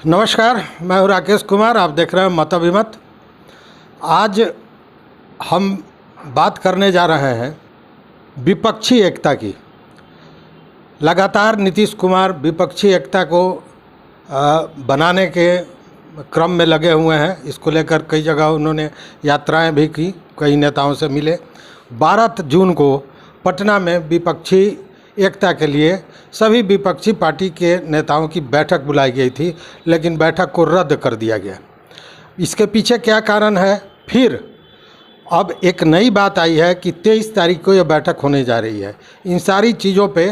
नमस्कार, मैं हूं राकेश कुमार। आप देख रहे हैं मत अभिमत। आज हम बात करने जा रहे हैं विपक्षी एकता की। लगातार नीतीश कुमार विपक्षी एकता को बनाने के क्रम में लगे हुए हैं। इसको लेकर कई जगह उन्होंने यात्राएं भी की, कई नेताओं से मिले। 12 जून को पटना में विपक्षी एकता के लिए सभी विपक्षी पार्टी के नेताओं की बैठक बुलाई गई थी, लेकिन बैठक को रद्द कर दिया गया। इसके पीछे क्या कारण है? फिर अब एक नई बात आई है कि 23 तारीख को यह बैठक होने जा रही है। इन सारी चीज़ों पे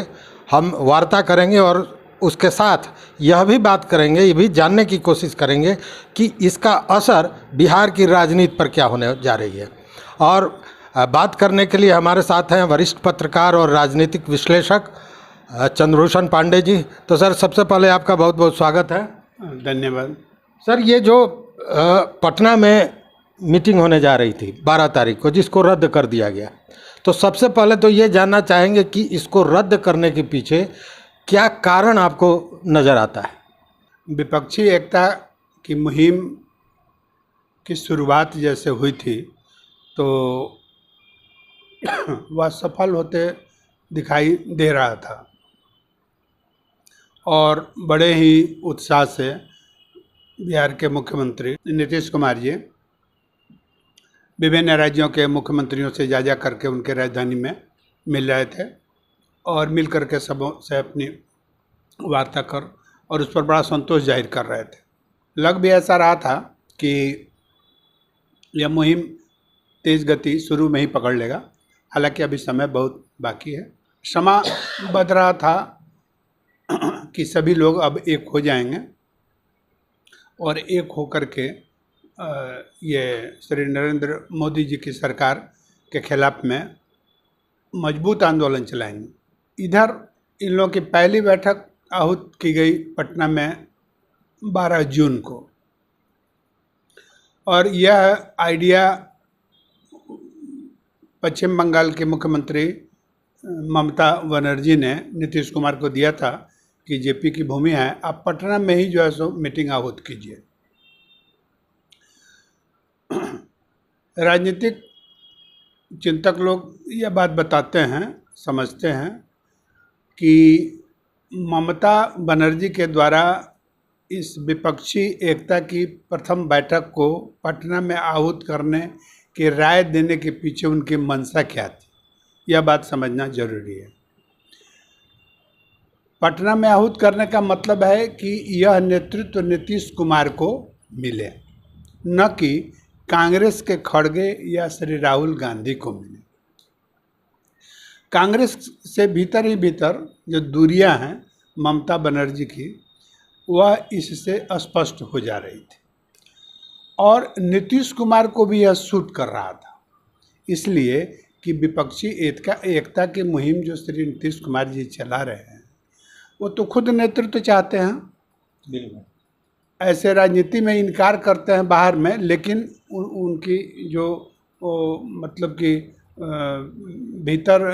हम वार्ता करेंगे और उसके साथ यह भी बात करेंगे, ये भी जानने की कोशिश करेंगे कि इसका असर बिहार की राजनीति पर क्या होने जा रही है। और बात करने के लिए हमारे साथ हैं वरिष्ठ पत्रकार और राजनीतिक विश्लेषक चंद्रभूषण पांडे जी। तो सर, सबसे पहले आपका बहुत बहुत स्वागत है। धन्यवाद। सर, ये जो पटना में मीटिंग होने जा रही थी 12 तारीख को, जिसको रद्द कर दिया गया, तो सबसे पहले तो ये जानना चाहेंगे कि इसको रद्द करने के पीछे क्या कारण आपको नज़र आता है? विपक्षी एकता की मुहिम की शुरुआत जैसे हुई थी तो वह सफल होते दिखाई दे रहा था और बड़े ही उत्साह से बिहार के मुख्यमंत्री नीतीश कुमार जी विभिन्न राज्यों के मुख्यमंत्रियों से जा करके उनके राजधानी में मिल रहे थे और मिल करके सबों से अपनी वार्ता कर और उस पर बड़ा संतोष जाहिर कर रहे थे। लग भी ऐसा रहा था कि यह मुहिम तेज़ गति शुरू में ही पकड़ लेगा, हालांकि अभी समय बहुत बाकी है। समा बध रहा था कि सभी लोग अब एक हो जाएंगे और एक होकर के ये श्री नरेंद्र मोदी जी की सरकार के खिलाफ में मजबूत आंदोलन चलाएंगे। इधर इन लोगों की पहली बैठक आहूत की गई पटना में 12 जून को, और यह आइडिया पश्चिम बंगाल के मुख्यमंत्री ममता बनर्जी ने नीतीश कुमार को दिया था कि जेपी की भूमि है, आप पटना में ही जो है सो मीटिंग आहूत कीजिए। राजनीतिक चिंतक लोग यह बात बताते हैं, समझते हैं कि ममता बनर्जी के द्वारा इस विपक्षी एकता की प्रथम बैठक को पटना में आहूत करने की राय देने के पीछे उनकी मंशा क्या थी, यह बात समझना जरूरी है। पटना में आहूत करने का मतलब है कि यह नेतृत्व नीतीश कुमार को मिले, न कि कांग्रेस के खड़गे या श्री राहुल गांधी को मिले। कांग्रेस से भीतर ही भीतर जो दूरियां हैं ममता बनर्जी की, वह इससे स्पष्ट हो जा रही थी और नीतीश कुमार को भी यह सूट कर रहा था, इसलिए कि विपक्षी एकता की मुहिम जो श्री नीतीश कुमार जी चला रहे हैं वो तो खुद नेतृत्व चाहते हैं। बिल्कुल ऐसे राजनीति में इनकार करते हैं बाहर में, लेकिन उनकी जो मतलब कि भीतर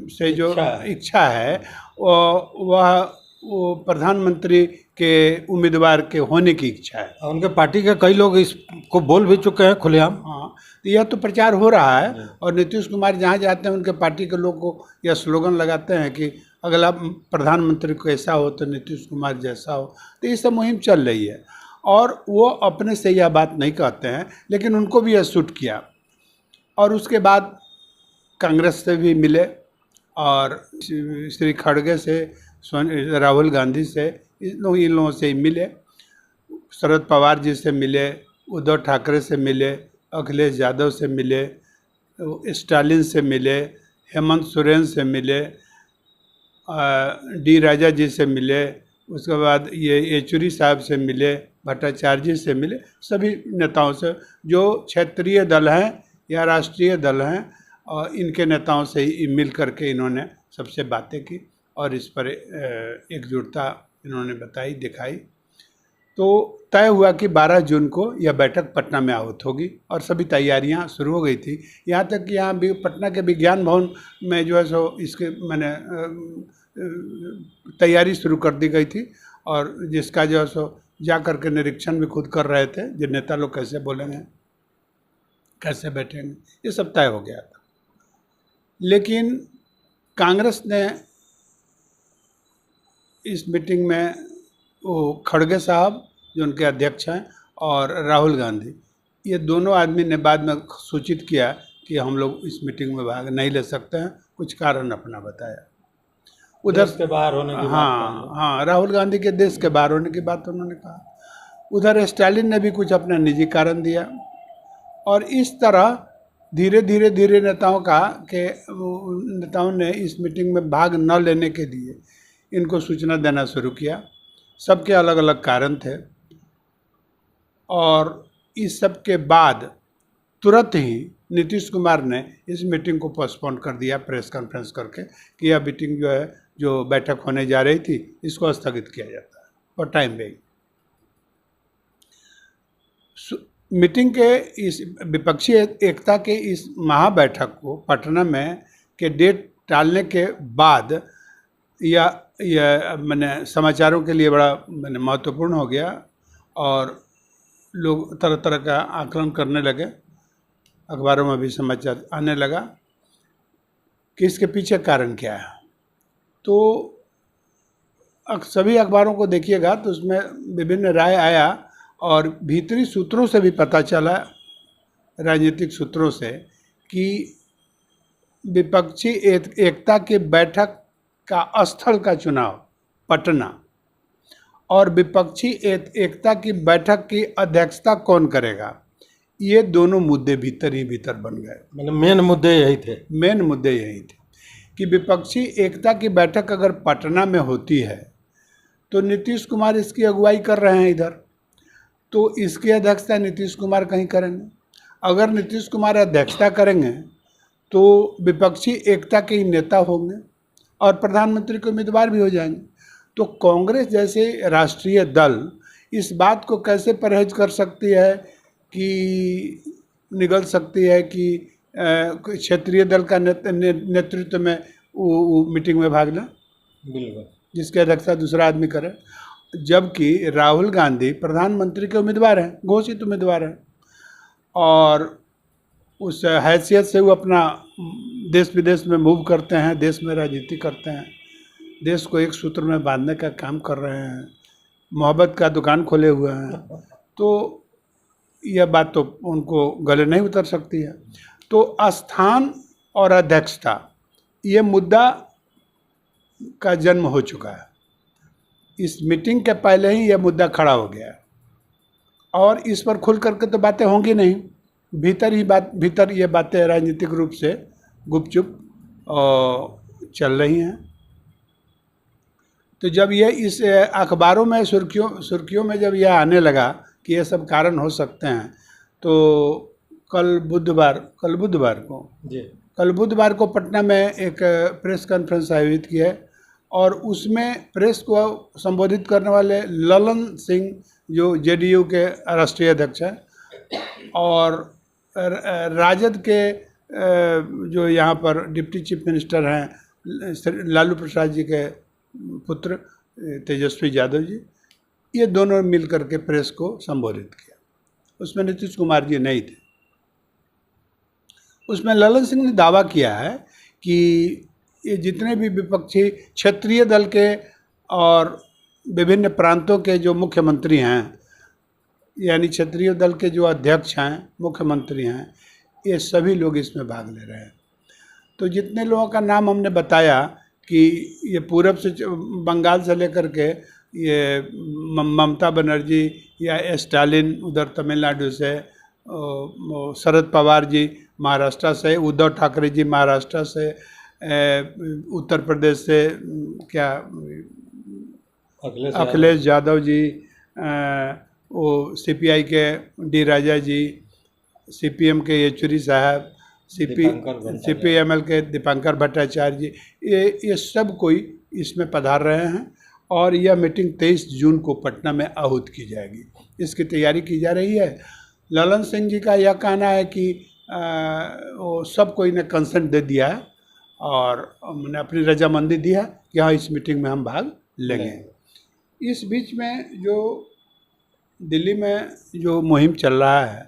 से जो इच्छा है वह प्रधानमंत्री के उम्मीदवार के होने की इच्छा है। उनके पार्टी के कई लोग इसको बोल भी चुके हैं खुलेआम। हाँ, तो यह तो प्रचार हो रहा है और नीतीश कुमार जहाँ जाते हैं उनके पार्टी के लोग को यह स्लोगन लगाते हैं कि अगला प्रधानमंत्री कैसा हो तो नीतीश कुमार जैसा हो। तो ये सब मुहिम चल रही है और वो अपने से यह बात नहीं कहते हैं, लेकिन उनको भी यह सूट किया। और उसके बाद कांग्रेस से भी मिले और श्री खड़गे से, राहुल गांधी से, इन लोगों से मिले, शरद पवार जी से मिले, उद्धव ठाकरे से मिले, अखिलेश यादव से मिले, स्टालिन से मिले, हेमंत सोरेन से मिले, डी राजा जी से मिले, उसके बाद ये येचुरी साहब से मिले, भट्टाचार्य जी से मिले, सभी नेताओं से जो क्षेत्रीय दल हैं या राष्ट्रीय दल हैं और इनके नेताओं से ही मिल करके इन्होंने सबसे बातें की और इस पर एकजुटता इन्होंने बताई, दिखाई। तो तय हुआ कि 12 जून को यह बैठक पटना में आहूत होगी और सभी तैयारियां शुरू हो गई थी। यहाँ तक कि यहाँ भी पटना के विज्ञान भवन में जो है सो इसके मैंने तैयारी शुरू कर दी गई थी और जिसका जो है सो जा कर के निरीक्षण भी खुद कर रहे थे, जो नेता लोग कैसे बोलेंगे, कैसे बैठेंगे, ये सब तय हो गया था। लेकिन कांग्रेस ने इस मीटिंग में वो खड़गे साहब जो उनके अध्यक्ष हैं और राहुल गांधी, ये दोनों आदमी ने बाद में सूचित किया कि हम लोग इस मीटिंग में भाग नहीं ले सकते हैं, कुछ कारण अपना बताया। उधर देश के बाहर होने की बात हाँ, राहुल गांधी के देश के बाहर होने की बात उन्होंने कहा। उधर स्टालिन ने भी कुछ अपना निजी कारण दिया। और इस तरह धीरे धीरे नेताओं ने इस मीटिंग में भाग न लेने के लिए इनको सूचना देना शुरू किया। सबके अलग अलग कारण थे। और इस सब के बाद तुरंत ही नीतीश कुमार ने इस मीटिंग को पोस्टपोन कर दिया, प्रेस कॉन्फ्रेंस करके, कि यह मीटिंग जो है, जो बैठक होने जा रही थी, इसको स्थगित किया जाता है फॉर टाइम बेइंग। मीटिंग के इस विपक्षी एकता के इस महाबैठक को पटना में के डेट टालने के बाद यह मैंने समाचारों के लिए बड़ा मैंने महत्वपूर्ण हो गया और लोग तरह तरह का आकलन करने लगे। अखबारों में भी समाचार आने लगा कि इसके पीछे कारण क्या है। तो सभी अखबारों को देखिएगा तो उसमें विभिन्न राय आया और भीतरी सूत्रों से भी पता चला, राजनीतिक सूत्रों से, कि विपक्षी एकता की बैठक का स्थल का चुनाव पटना और विपक्षी एकता की बैठक की अध्यक्षता कौन करेगा, ये दोनों मुद्दे भीतर ही भीतर बन गए। मतलब मेन मुद्दे यही थे। मेन मुद्दे यही थे कि विपक्षी एकता की बैठक अगर पटना में होती है तो नीतीश कुमार इसकी अगुवाई कर रहे हैं इधर, तो इसकी अध्यक्षता नीतीश कुमार कहीं करेंगे। अगर नीतीश कुमार अध्यक्षता करेंगे तो विपक्षी एकता के ही नेता होंगे और प्रधानमंत्री के उम्मीदवार भी हो जाएंगे। तो कांग्रेस जैसे राष्ट्रीय दल इस बात को कैसे परहेज कर सकती है कि निगल सकती है कि क्षेत्रीय दल का नेतृत्व में वो मीटिंग में भाग लें, बिल्कुल, जिसकी अध्यक्षता दूसरा आदमी करे, जबकि राहुल गांधी प्रधानमंत्री के उम्मीदवार हैं, घोषित उम्मीदवार हैं, और उस हैसियत से वो अपना देश विदेश में मूव करते हैं, देश में राजनीति करते हैं, देश को एक सूत्र में बांधने का काम कर रहे हैं, मोहब्बत का दुकान खोले हुए हैं। तो यह बात तो उनको गले नहीं उतर सकती है। तो स्थान और अध्यक्षता ये मुद्दा का जन्म हो चुका है। इस मीटिंग के पहले ही यह मुद्दा खड़ा हो गया है और इस पर खुल करके तो बातें होंगी नहीं, भीतर ये बातें राजनीतिक रूप से गुपचुप चल रही हैं। तो जब ये इस अखबारों में सुर्खियों में जब यह आने लगा कि ये सब कारण हो सकते हैं, तो कल बुधवार को पटना में एक प्रेस कॉन्फ्रेंस आयोजित की है और उसमें प्रेस को संबोधित करने वाले ललन सिंह जो जेडीयू के राष्ट्रीय अध्यक्ष हैं और राजद के जो यहाँ पर डिप्टी चीफ मिनिस्टर हैं लालू प्रसाद जी के पुत्र तेजस्वी यादव जी, ये दोनों मिल करके प्रेस को संबोधित किया। उसमें नीतीश कुमार जी नहीं थे। उसमें ललन सिंह ने दावा किया है कि ये जितने भी विपक्षी क्षेत्रीय दल के और विभिन्न प्रांतों के जो मुख्यमंत्री हैं, यानी क्षेत्रीय दल के जो अध्यक्ष हैं, मुख्यमंत्री हैं, ये सभी लोग इसमें भाग ले रहे हैं। तो जितने लोगों का नाम हमने बताया कि ये पूरब से बंगाल से लेकर के ये ममता बनर्जी या स्टालिन उधर तमिलनाडु से, शरद पवार जी महाराष्ट्र से, उद्धव ठाकरे जी महाराष्ट्र से, उत्तर प्रदेश से क्या अखिलेश यादव जी, वो सीपीआई के डी राजा जी, सीपीएम के येचुरी साहब, सीपीएमएल के दीपांकर भट्टाचार्य जी, ये सब कोई इसमें पधार रहे हैं और यह मीटिंग 23 जून को पटना में आहूत की जाएगी। इसकी तैयारी की जा रही है। ललन सिंह जी का यह कहना है कि वो सब कोई ने कंसेंट दे दिया है और मैंने अपनी रजामंदी दी है कि हाँ इस मीटिंग में हम भाग लेंगे। इस बीच में जो दिल्ली में जो मुहिम चल रहा है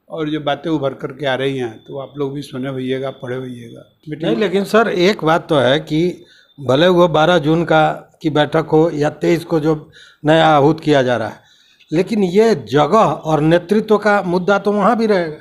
और जो बातें उभर करके आ रही हैं तो आप लोग भी सुने होइएगा, पढ़े होइएगा। नहीं, लेकिन सर एक बात तो है कि भले वो 12 जून की बैठक हो या 23 को जो नया आहूत किया जा रहा है, लेकिन ये जगह और नेतृत्व का मुद्दा तो वहाँ भी रहेगा।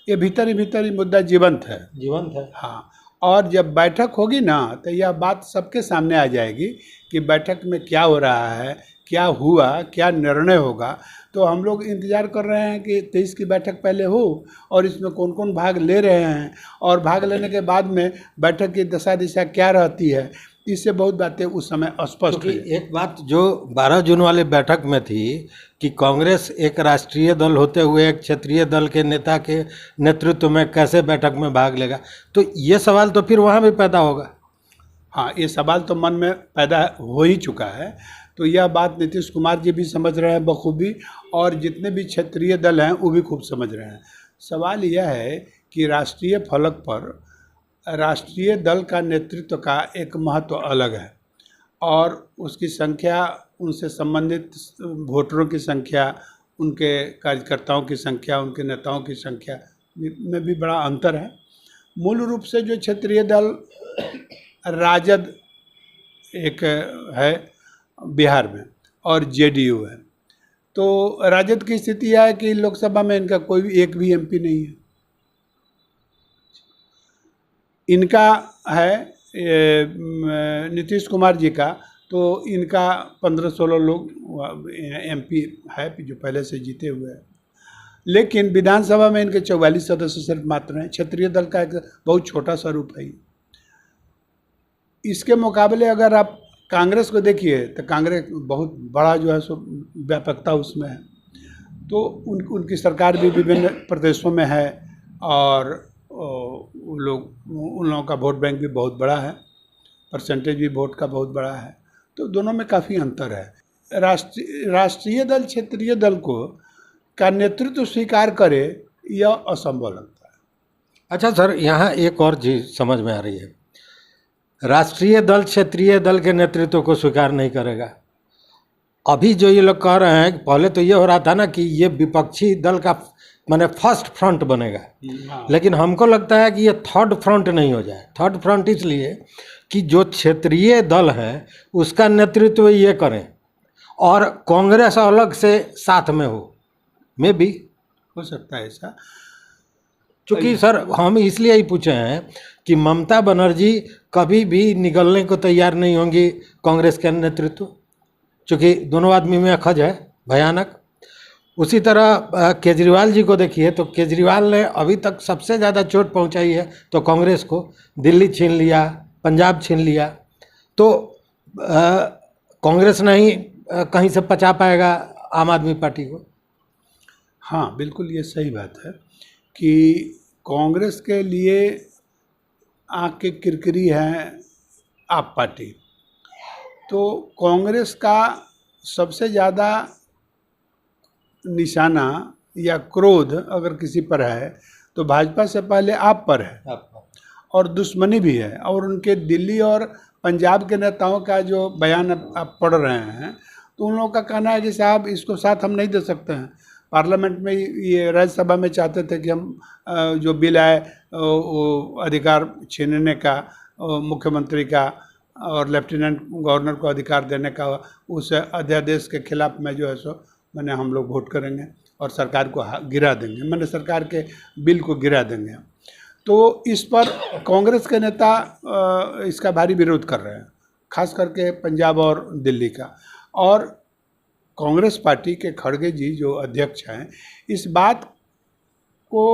ये भीतर ही मुद्दा जीवंत है। जीवंत है। हाँ, और जब बैठक होगी ना तो यह बात सबके सामने आ जाएगी कि बैठक में क्या हो रहा है, क्या हुआ, क्या निर्णय होगा। तो हम लोग इंतज़ार कर रहे हैं कि 23 की बैठक पहले हो और इसमें कौन कौन भाग ले रहे हैं और भाग लेने के बाद में बैठक की दशा दिशा क्या रहती है, इससे बहुत बातें उस समय स्पष्ट हुई। एक बात जो 12 जून वाली बैठक में थी कि कांग्रेस एक राष्ट्रीय दल होते हुए एक क्षेत्रीय दल के नेता के नेतृत्व में कैसे बैठक में भाग लेगा, तो ये सवाल तो फिर वहाँ भी पैदा होगा। हाँ, ये सवाल तो मन में पैदा हो ही चुका है। तो यह बात नीतीश कुमार जी भी समझ रहे हैं बखूबी और जितने भी क्षेत्रीय दल हैं वो भी खूब समझ रहे हैं। सवाल यह है कि राष्ट्रीय फलक पर राष्ट्रीय दल का नेतृत्व का एक महत्व अलग है और उसकी संख्या, उनसे संबंधित वोटरों की संख्या, उनके कार्यकर्ताओं की संख्या, उनके नेताओं की संख्या में भी बड़ा अंतर है। मूल रूप से जो क्षेत्रीय दल राजद एक है बिहार में और जेडीयू है, तो राजद की स्थिति यह है कि लोकसभा में इनका कोई भी एक भी एमपी नहीं है। इनका है नीतीश कुमार जी का, तो इनका 15-16 लोग एमपी है जो पहले से जीते हुए हैं, लेकिन विधानसभा में इनके 44 सदस्य सिर्फ मात्र हैं। क्षेत्रीय दल का एक बहुत छोटा सा रूप है। इसके मुकाबले अगर आप कांग्रेस को देखिए तो कांग्रेस बहुत बड़ा जो है सो व्यापकता उसमें है। तो उनकी सरकार भी विभिन्न प्रदेशों में है और उन लोगों का वोट बैंक भी बहुत बड़ा है, परसेंटेज भी वोट का बहुत बड़ा है। तो दोनों में काफ़ी अंतर है। राष्ट्रीय दल क्षेत्रीय दल का नेतृत्व स्वीकार करे यह असंभव लगता है। अच्छा सर, यहाँ एक और चीज़ समझ में आ रही है। राष्ट्रीय दल क्षेत्रीय दल के नेतृत्व को स्वीकार नहीं करेगा। अभी जो ये लोग कह रहे हैं, पहले तो ये हो रहा था ना कि ये विपक्षी दल का माने फर्स्ट फ्रंट बनेगा, लेकिन हमको लगता है कि ये थर्ड फ्रंट नहीं हो जाए। थर्ड फ्रंट इसलिए कि जो क्षेत्रीय दल है उसका नेतृत्व ये करें और कांग्रेस अलग से साथ में हो। में भी हो सकता है ऐसा, क्योंकि सर हम इसलिए ही पूछे हैं कि ममता बनर्जी कभी भी निगलने को तैयार नहीं होंगी कांग्रेस के नेतृत्व, क्योंकि दोनों आदमी में अखज है भयानक। उसी तरह केजरीवाल जी को देखिए, तो केजरीवाल ने अभी तक सबसे ज़्यादा चोट पहुंचाई है तो कांग्रेस को। दिल्ली छीन लिया, पंजाब छीन लिया, तो कांग्रेस नहीं कहीं से पचा पाएगा आम आदमी पार्टी को। हाँ बिल्कुल, ये सही बात है कि कांग्रेस के लिए आँख की किरकिरी है आप पार्टी। तो कांग्रेस का सबसे ज़्यादा निशाना या क्रोध अगर किसी पर है तो भाजपा से पहले आप पर है और दुश्मनी भी है। और उनके दिल्ली और पंजाब के नेताओं का जो बयान आप पढ़ रहे हैं तो उन लोगों का कहना है कि साहब इसको साथ हम नहीं दे सकते हैं। पार्लियामेंट में ये राज्यसभा में चाहते थे कि हम जो बिल आए वो अधिकार छीनने का मुख्यमंत्री का और लेफ्टिनेंट गवर्नर को अधिकार देने का, उस अध्यादेश के खिलाफ में जो है सो मैंने हम लोग वोट करेंगे और सरकार को गिरा देंगे, मैंने सरकार के बिल को गिरा देंगे। तो इस पर कांग्रेस के नेता इसका भारी विरोध कर रहे हैं, खास करके पंजाब और दिल्ली का। और कांग्रेस पार्टी के खड़गे जी जो अध्यक्ष हैं इस बात को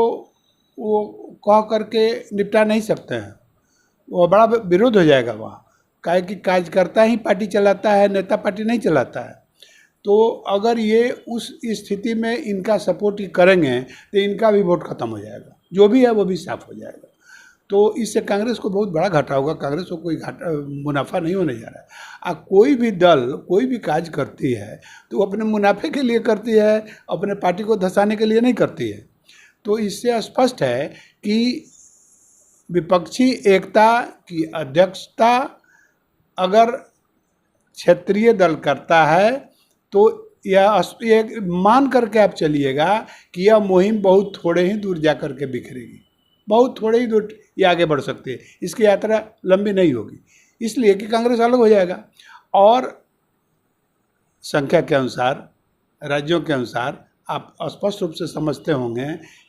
वो कह करके निपटा नहीं सकते हैं, वो बड़ा विरोध हो जाएगा वहाँ। काहे कि कार्यकर्ता ही पार्टी चलाता है, नेता पार्टी नहीं चलाता है। तो अगर ये उस स्थिति में इनका सपोर्ट करेंगे तो इनका भी वोट खत्म हो जाएगा, जो भी है वो भी साफ हो जाएगा। तो इससे कांग्रेस को बहुत बड़ा घाटा होगा। कांग्रेस को कोई मुनाफा नहीं होने जा रहा है। कोई भी दल कोई भी काज करती है तो वो अपने मुनाफे के लिए करती है, अपने पार्टी को धंसाने के लिए नहीं करती है। तो इससे स्पष्ट है कि विपक्षी एकता की अध्यक्षता अगर क्षेत्रीय दल करता है तो ये मान करके आप चलिएगा कि यह मुहिम बहुत थोड़े ही दूर जा कर के बिखरेगी, बहुत थोड़े ही दूर ये आगे बढ़ सकती है, इसकी यात्रा लंबी नहीं होगी, इसलिए कि कांग्रेस अलग हो जाएगा। और संख्या के अनुसार, राज्यों के अनुसार आप स्पष्ट रूप से समझते होंगे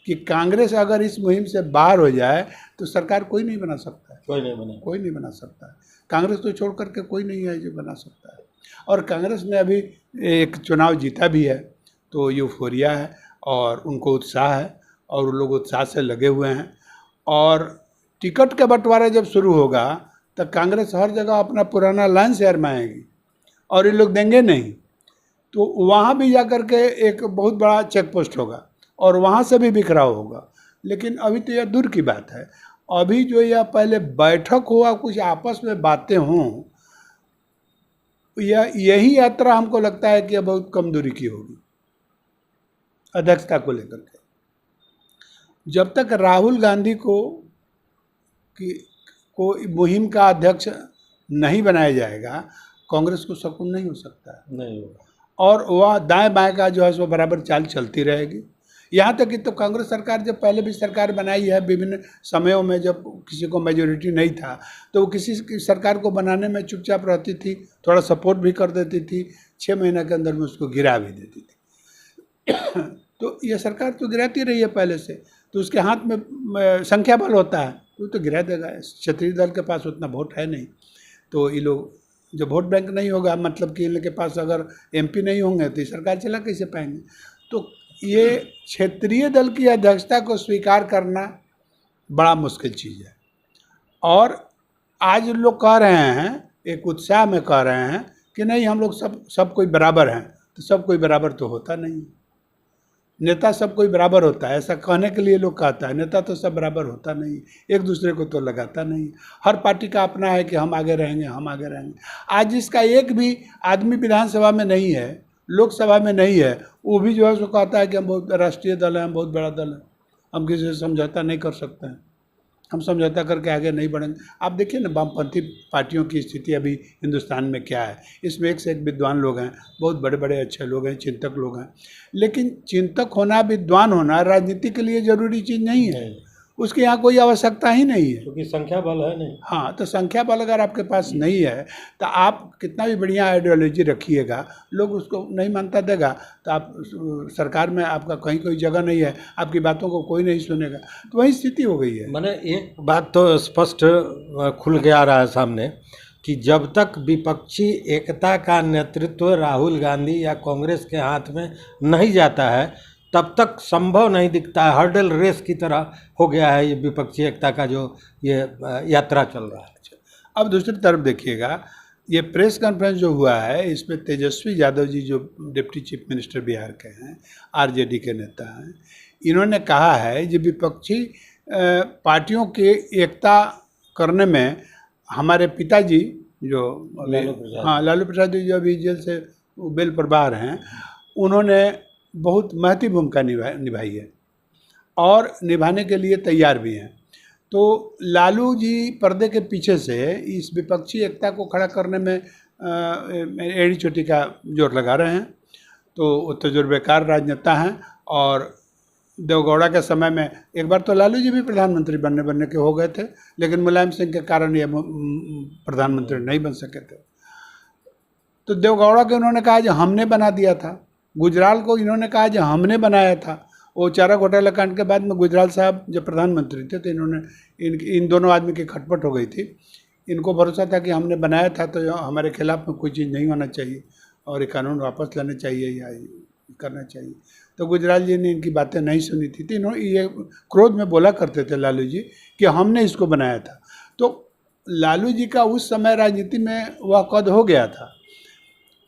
कि कांग्रेस अगर इस मुहिम से बाहर हो जाए तो सरकार कोई नहीं बना सकता है, कोई नहीं बना सकता है। कांग्रेस को छोड़ करके कोई नहीं है जो बना सकता है। और कांग्रेस ने अभी एक चुनाव जीता भी है, तो यूफोरिया है और उनको उत्साह है और वो लोग उत्साह से लगे हुए हैं। और टिकट का बंटवारा जब शुरू होगा तो कांग्रेस हर जगह अपना पुराना लाइन से आजमाएगी और ये लोग देंगे नहीं, तो वहाँ भी जा कर के एक बहुत बड़ा चेक पोस्ट होगा और वहाँ से भी बिखराव होगा। लेकिन अभी तो यह दूर की बात है, अभी जो यह पहले बैठक हुआ, कुछ आपस में बातें हों, यही यात्रा हमको लगता है कि यह बहुत कम दूरी की होगी अध्यक्षता को लेकर के। जब तक राहुल गांधी को मुहिम का अध्यक्ष नहीं बनाया जाएगा, कांग्रेस को सुकून नहीं हो सकता है, नहीं होगा। और वह दाएं बाएं का जो है सो बराबर चाल चलती रहेगी। यहाँ तक कि तो कांग्रेस सरकार जब पहले भी सरकार बनाई है, विभिन्न समयों में जब किसी को मेजोरिटी नहीं था तो वो किसी की सरकार को बनाने में चुपचाप रहती थी, थोड़ा सपोर्ट भी कर देती थी, 6 महीने के अंदर में उसको गिरा भी देती थी। तो ये सरकार तो गिराती रही है पहले से, तो उसके हाथ में संख्या बल होता है, तो गिरा देगा। क्षेत्रीय दल के पास उतना वोट है नहीं, तो ये लोग जब वोट बैंक नहीं होगा, मतलब कि इनके पास अगर एमपी नहीं होंगे तो सरकार चला कैसे पाएंगे। तो ये क्षेत्रीय दल की अध्यक्षता को स्वीकार करना बड़ा मुश्किल चीज़ है। और आज लोग कह रहे हैं, एक उत्साह में कह रहे हैं कि नहीं हम लोग सब कोई बराबर हैं, तो सब कोई बराबर तो होता नहीं। नेता सब कोई बराबर होता है ऐसा कहने के लिए लोग कहता है, नेता तो सब बराबर होता नहीं, एक दूसरे को तो लगाता नहीं। हर पार्टी का अपना है कि हम आगे रहेंगे, हम आगे रहेंगे। आज जिसका एक भी आदमी विधानसभा में नहीं है, लोकसभा में नहीं है, वो भी जो है उसको कहता है कि हम बहुत राष्ट्रीय दल हैं, हम बहुत बड़ा दल है, हम किसी से समझौता नहीं कर सकते हैं, हम समझौता करके आगे नहीं बढ़ेंगे। आप देखिए ना वामपंथी पार्टियों की स्थिति अभी हिंदुस्तान में क्या है। इसमें एक से एक विद्वान लोग हैं, बहुत बड़े बड़े अच्छे लोग हैं, चिंतक लोग हैं, लेकिन चिंतक होना, विद्वान होना राजनीति के लिए जरूरी चीज़ नहीं है, उसके यहाँ कोई आवश्यकता ही नहीं है, क्योंकि संख्या बल है नहीं। हाँ, तो संख्या बल अगर आपके पास नहीं है तो आप कितना भी बढ़िया आइडियोलॉजी रखिएगा, लोग उसको नहीं मानता देगा, तो आप सरकार में आपका कहीं कोई जगह नहीं है, आपकी बातों को कोई नहीं सुनेगा। तो वही स्थिति हो गई है। मैंने एक बात तो स्पष्ट खुल के आ रहा है सामने कि जब तक विपक्षी एकता का नेतृत्व राहुल गांधी या कांग्रेस के हाथ में नहीं जाता है, तब तक संभव नहीं दिखता है। हर्डल रेस की तरह हो गया है ये विपक्षी एकता का जो ये यात्रा चल रहा है। अब दूसरी तरफ देखिएगा, ये प्रेस कॉन्फ्रेंस जो हुआ है, इसमें तेजस्वी यादव जी जो डिप्टी चीफ मिनिस्टर बिहार के हैं, आरजेडी के नेता हैं, इन्होंने कहा है कि विपक्षी पार्टियों की एकता करने में हमारे पिताजी जो लालू प्रसाद जी जो अभी जेल से बेल पर बाहर हैं, उन्होंने बहुत महत्वपूर्ण भूमिका निभाई है और निभाने के लिए तैयार भी हैं। तो लालू जी पर्दे के पीछे से इस विपक्षी एकता को खड़ा करने में एड़ी चोटी का जोर लगा रहे हैं। तो वो तजुर्बेकार राजनेता हैं और देवगौड़ा के समय में एक बार तो लालू जी भी प्रधानमंत्री बनने के हो गए थे, लेकिन मुलायम सिंह के कारण ये प्रधानमंत्री नहीं बन सके थे। तो देवगौड़ा को उन्होंने कहा जो हमने बना दिया था, गुजराल को इन्होंने कहा जो हमने बनाया था। वो चारा घोटाला कांड के बाद में गुजराल साहब जब प्रधानमंत्री थे तो इन्होंने इन दोनों आदमी की खटपट हो गई थी। इनको भरोसा था कि हमने बनाया था तो हमारे खिलाफ में कोई चीज़ नहीं होना चाहिए और ये कानून वापस लेना चाहिए या करना चाहिए। तो गुजराल जी ने इनकी बातें नहीं सुनी थी, तो इन्होंने ये क्रोध में बोला करते थे लालू जी कि हमने इसको बनाया था। तो लालू जी का उस समय राजनीति में वह कद हो गया था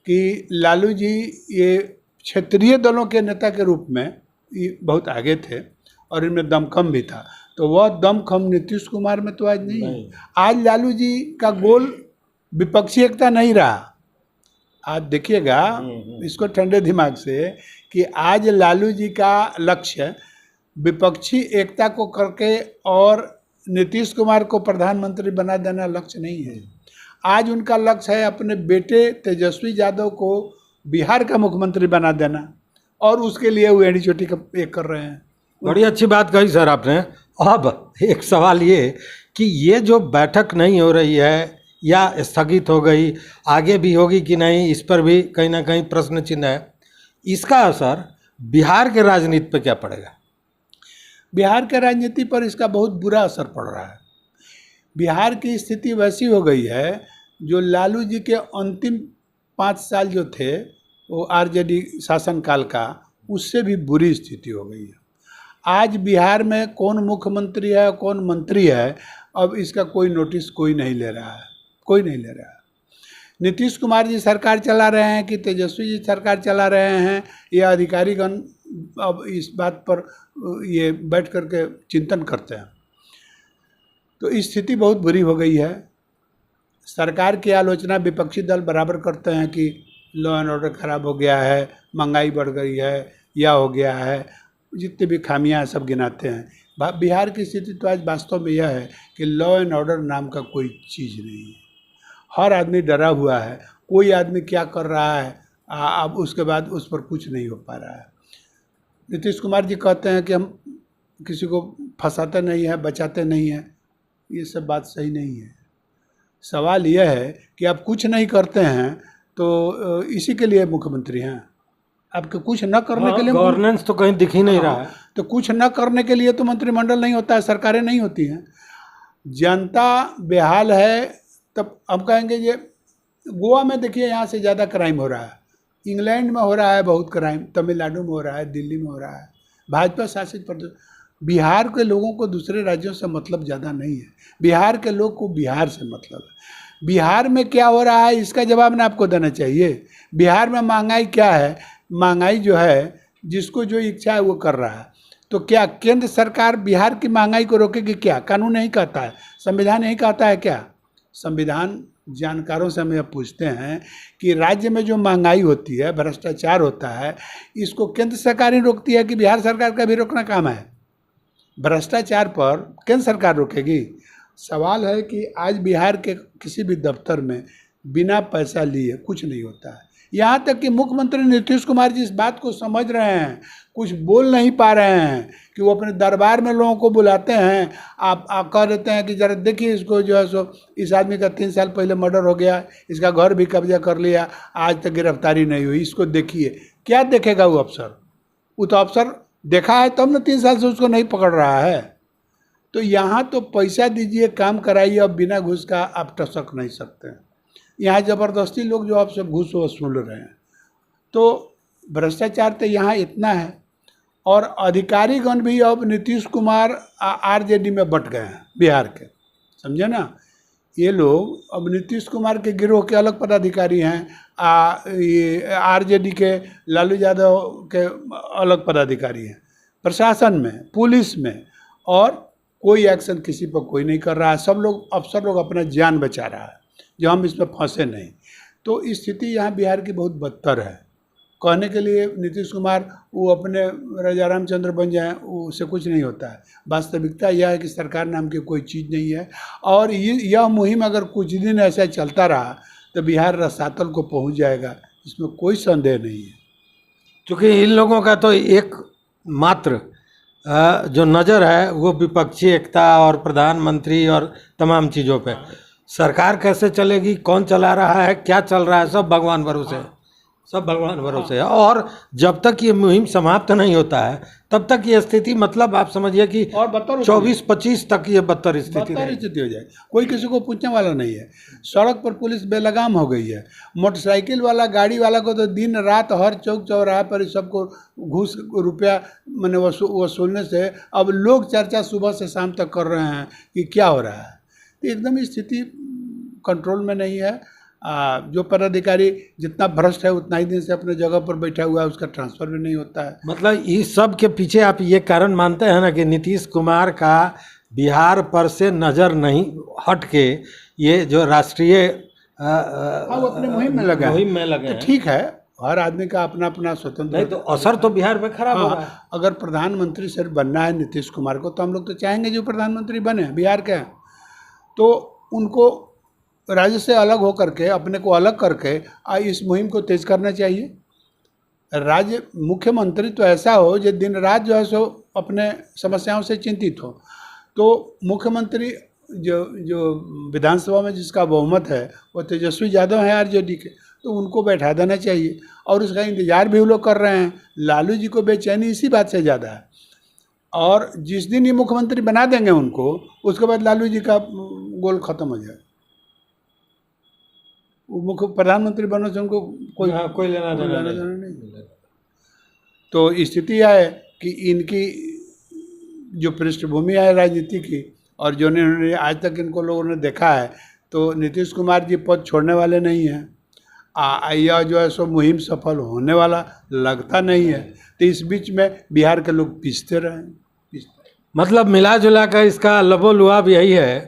कि लालू जी ये क्षेत्रीय दलों के नेता के रूप में बहुत आगे थे और इनमें दमखम भी था। तो वह दमखम नीतीश कुमार में तो आज नहीं है। आज लालू जी का गोल विपक्षी एकता नहीं रहा। आप देखिएगा इसको ठंडे दिमाग से कि आज लालू जी का लक्ष्य विपक्षी एकता को करके और नीतीश कुमार को प्रधानमंत्री बना देना लक्ष्य नहीं है। आज उनका लक्ष्य है अपने बेटे तेजस्वी यादव को बिहार का मुख्यमंत्री बना देना, और उसके लिए वो एड़ी चोटी का एक कर रहे हैं। बड़ी अच्छी बात कही सर आपने। अब एक सवाल ये कि ये जो बैठक नहीं हो रही है या स्थगित हो गई, आगे भी होगी कि नहीं, इस पर भी कहीं ना कहीं प्रश्न चिन्ह है। इसका असर बिहार के राजनीति पर क्या पड़ेगा? बिहार के राजनीति पर इसका बहुत बुरा असर पड़ रहा है। बिहार की स्थिति वैसी हो गई है, जो लालू जी के अंतिम 5 साल जो थे वो आरजेडी शासनकाल का, उससे भी बुरी स्थिति हो गई है। आज बिहार में कौन मुख्यमंत्री है, कौन मंत्री है, अब इसका कोई नोटिस कोई नहीं ले रहा है, कोई नहीं ले रहा है। नीतीश कुमार जी सरकार चला रहे हैं कि तेजस्वी जी सरकार चला रहे हैं, या अधिकारीगण अब इस बात पर ये बैठ करके चिंतन करते हैं। तो स्थिति बहुत बुरी हो गई है। सरकार की आलोचना विपक्षी दल बराबर करते हैं कि लॉ एंड ऑर्डर खराब हो गया है, महंगाई बढ़ गई है, या हो गया है, जितनी भी खामियां हैं सब गिनाते हैं। बिहार की स्थिति तो आज वास्तव में यह है कि लॉ एंड ऑर्डर नाम का कोई चीज़ नहीं है। हर आदमी डरा हुआ है, कोई आदमी क्या कर रहा है अब उसके बाद उस पर कुछ नहीं हो पा रहा है। नीतीश कुमार जी कहते हैं कि हम किसी को फंसाते नहीं हैं, बचाते नहीं हैं, ये सब बात सही नहीं है। सवाल यह है कि आप कुछ नहीं करते हैं तो इसी के लिए मुख्यमंत्री हैं। आपके कुछ न करने के लिए गवर्नेंस तो कहीं दिख ही नहीं रहा है। तो कुछ न करने के लिए तो मंत्रिमंडल नहीं होता है, सरकारें नहीं होती हैं। जनता बेहाल है, तब हम कहेंगे ये गोवा में देखिए, यहाँ से ज़्यादा क्राइम हो रहा है, इंग्लैंड में हो रहा है बहुत क्राइम, तमिलनाडु में हो रहा है, दिल्ली में हो रहा है, भाजपा शासित प्रदेश। बिहार के लोगों को दूसरे राज्यों से मतलब ज़्यादा नहीं है, बिहार के लोग को बिहार से मतलब है। बिहार में क्या हो रहा है इसका जवाब ना आपको देना चाहिए। बिहार में महंगाई क्या है, महंगाई जो है जिसको जो इच्छा है वो कर रहा है। तो क्या केंद्र सरकार बिहार की महंगाई को रोकेगी? क्या कानून नहीं कहता है, संविधान नहीं कहता है क्या? संविधान जानकारों से हम यह पूछते हैं कि राज्य में जो महंगाई होती है, भ्रष्टाचार होता है, इसको केंद्र सरकार ही रोकती है कि बिहार सरकार का भी रोकना काम है? भ्रष्टाचार पर केंद्र सरकार रोकेगी? सवाल है कि आज बिहार के किसी भी दफ्तर में बिना पैसा लिए कुछ नहीं होता है। यहाँ तक कि मुख्यमंत्री नीतीश कुमार जी इस बात को समझ रहे हैं, कुछ बोल नहीं पा रहे हैं कि वो अपने दरबार में लोगों को बुलाते हैं, आप कह देते हैं कि जरा देखिए इसको जो है सो, इस आदमी का 3 साल पहले मर्डर हो गया, इसका घर भी कब्जा कर लिया, आज तक गिरफ्तारी नहीं हुई, इसको देखिए। क्या देखेगा वो अफसर? वो तो अफसर देखा है तब ना 3 साल से उसको नहीं पकड़ रहा है। तो यहाँ तो पैसा दीजिए, काम कराइए, अब बिना घूस का आप टसक नहीं सकते हैं। यहाँ ज़बरदस्ती लोग जो आपसे घूस वसूल रहे हैं। तो भ्रष्टाचार तो यहाँ इतना है, और अधिकारीगण भी अब नीतीश कुमार आरजेडी में बट गए हैं बिहार के, समझे ना। ये लोग अब नीतीश कुमार के गिरोह के अलग पदाधिकारी हैं, ये आरजेडी के लालू यादव के अलग पदाधिकारी हैं, प्रशासन में, पुलिस में, और कोई एक्शन किसी पर कोई नहीं कर रहा है। सब लोग, अफसर लोग अपना जान बचा रहा है जो हम इसमें फंसे नहीं। तो स्थिति यहाँ बिहार की बहुत बदतर है। कहने के लिए नीतीश कुमार वो अपने राजा रामचंद्र बन जाएं, उससे कुछ नहीं होता है। वास्तविकता यह है कि सरकार नाम की कोई चीज़ नहीं है, और यह मुहिम अगर कुछ दिन ऐसा चलता रहा तो बिहार रसातल को पहुंच जाएगा, इसमें कोई संदेह नहीं है। क्योंकि इन लोगों का तो एक मात्र जो नज़र है वो विपक्षी एकता और प्रधानमंत्री और तमाम चीज़ों पे। सरकार कैसे चलेगी, कौन चला रहा है, क्या चल रहा है, सब भगवान भरोसे है, सब भगवान भरोसे है। और जब तक ये मुहिम समाप्त नहीं होता है तब तक ये स्थिति, मतलब आप समझिए कि 24-25 तक ये बदतर स्थिति हो जाए। कोई किसी को पूछने वाला नहीं है। सड़क पर पुलिस बेलगाम हो गई है। मोटरसाइकिल वाला, गाड़ी वाला को तो दिन रात हर चौक चौराहे पर सबको घूस रुपया मैंने वसूलने से अब लोग चर्चा सुबह से शाम तक कर रहे हैं कि क्या हो रहा है। तो एकदम स्थिति कंट्रोल में नहीं है। जो पदाधिकारी जितना भ्रष्ट है उतना ही दिन से अपने जगह पर बैठा हुआ है, उसका ट्रांसफर भी नहीं होता है। मतलब इस सब के पीछे आप ये कारण मानते हैं ना कि नीतीश कुमार का बिहार पर से नज़र नहीं हट के ये जो राष्ट्रीय वो अपने मुहिम में लगे, तो ठीक है, हर आदमी का अपना अपना स्वतंत्र। नहीं तो असर तो बिहार में खराब हो रहा है। अगर प्रधानमंत्री सिर्फ बनना है नीतीश कुमार को, तो हम लोग तो चाहेंगे जो प्रधानमंत्री बने बिहार के, तो उनको राज्य से अलग हो करके, अपने को अलग करके इस मुहिम को तेज करना चाहिए। राज्य मुख्यमंत्री तो ऐसा हो जो दिन रात जो है सो अपने समस्याओं से चिंतित हो। तो मुख्यमंत्री जो विधानसभा में जिसका बहुमत है वो तेजस्वी यादव हैं आरजेडी के, तो उनको बैठा देना चाहिए। और उसका इंतजार भी वो लोग कर रहे हैं। लालू जी को बेचैनी इसी बात से ज़्यादा है। और जिस दिन ये मुख्यमंत्री बना देंगे उनको, उसके बाद लालू जी का गोल खत्म हो जाए। वो मुख्य प्रधानमंत्री बनने से उनको कोई लेना देना नहीं। तो स्थिति यह है कि इनकी जो पृष्ठभूमि है राजनीति की, और जो इन्होंने आज तक इनको लोगों ने देखा है, तो नीतीश कुमार जी पद छोड़ने वाले नहीं हैं। यह जो है सो मुहिम सफल होने वाला लगता नहीं है। तो इस बीच में बिहार के लोग पीसते रहे। मतलब मिला जुला कर इसका लबोलुआब यही है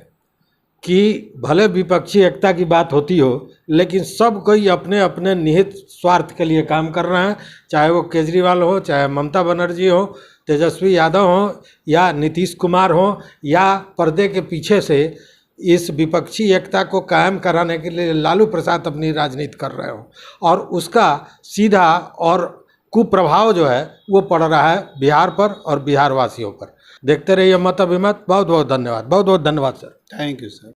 कि भले विपक्षी एकता की बात होती हो, लेकिन सब कोई अपने अपने निहित स्वार्थ के लिए काम कर रहे हैं। चाहे वो केजरीवाल हो, चाहे ममता बनर्जी हो, तेजस्वी यादव हो, या नीतीश कुमार हो, या पर्दे के पीछे से इस विपक्षी एकता को कायम कराने के लिए लालू प्रसाद अपनी राजनीति कर रहे हो। और उसका सीधा और कुप्रभाव जो है वो पड़ रहा है बिहार पर और बिहार वासियों पर। देखते रहिए मत अभिमत। बहुत बहुत धन्यवाद, बहुत बहुत धन्यवाद सर। Thank you sir.